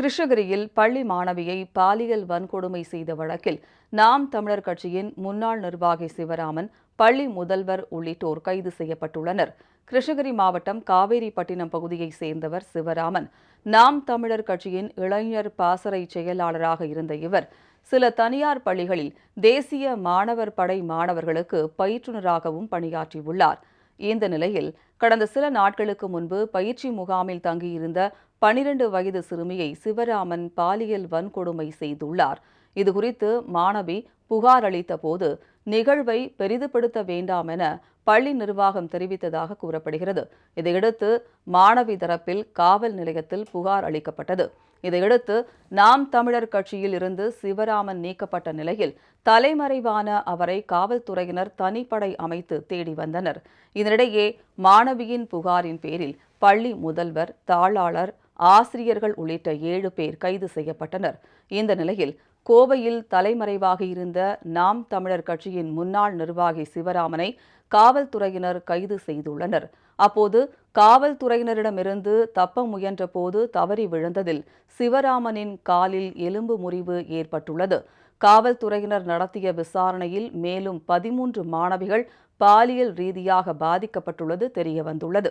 கிருஷ்ணகிரியில் பள்ளி மாணவியை பாலியல் வன்கொடுமை செய்த வழக்கில் நாம் தமிழர் கட்சியின் முன்னாள் நிர்வாகி சிவராமன், பள்ளி முதல்வர் உள்ளிட்டோர் கைது செய்யப்பட்டுள்ளனர். கிருஷ்ணகிரி மாவட்டம் காவேரிப்பட்டினம் பகுதியைச் சேர்ந்தவர் சிவராமன். நாம் தமிழர் கட்சியின் இளைஞர் பாசறை செயலாளராக இருந்த இவர் சில தனியார் பள்ளிகளில் தேசிய மாணவர் படை மாணவர்களுக்கு பயிற்றுநராகவும் பணியாற்றியுள்ளார். இந்த நிலையில் கடந்த சில நாட்களுக்கு முன்பு பயிற்சி முகாமில் தங்கியிருந்த 12 வயது சிறுமியை சிவராமன் பாலியல் வன்கொடுமை செய்துள்ளார். இதுகுறித்து மாணவி புகார் அளித்த போது நிகழ்வை பெரிதுபடுத்த வேண்டாம் என பள்ளி நிர்வாகம் தெரிவித்ததாக கூறப்படுகிறது. இதையடுத்து மாணவி தரப்பில் காவல் நிலையத்தில் புகார் அளிக்கப்பட்டது. இதையடுத்து நாம் தமிழர் கட்சியில் இருந்து சிவராமன் நீக்கப்பட்ட நிலையில் தலைமறைவான அவரை காவல்துறையினர் தனிப்படை அமைத்து தேடி வந்தனர். இதனிடையே மாணவியின் புகாரின் பேரில் பள்ளி முதல்வர், தாளாளர், ஆசிரியர்கள் உள்ளிட்ட 7 பேர் கைது செய்யப்பட்டனர். இந்த நிலையில் கோவையில் தலைமறைவாக இருந்த நாம் தமிழர் கட்சியின் முன்னாள் நிர்வாகி சிவராமனை காவல்துறையினர் கைது செய்துள்ளனர். அப்போது காவல்துறையினரிடமிருந்து தப்ப முயன்ற போது தவறி விழுந்ததில் சிவராமனின் காலில் எலும்பு முறிவு ஏற்பட்டுள்ளது. காவல்துறையினர் நடத்திய விசாரணையில் மேலும் 13 மாணவிகள் பாலியல் ரீதியாக பாதிக்கப்பட்டுள்ளது தெரியவந்துள்ளது.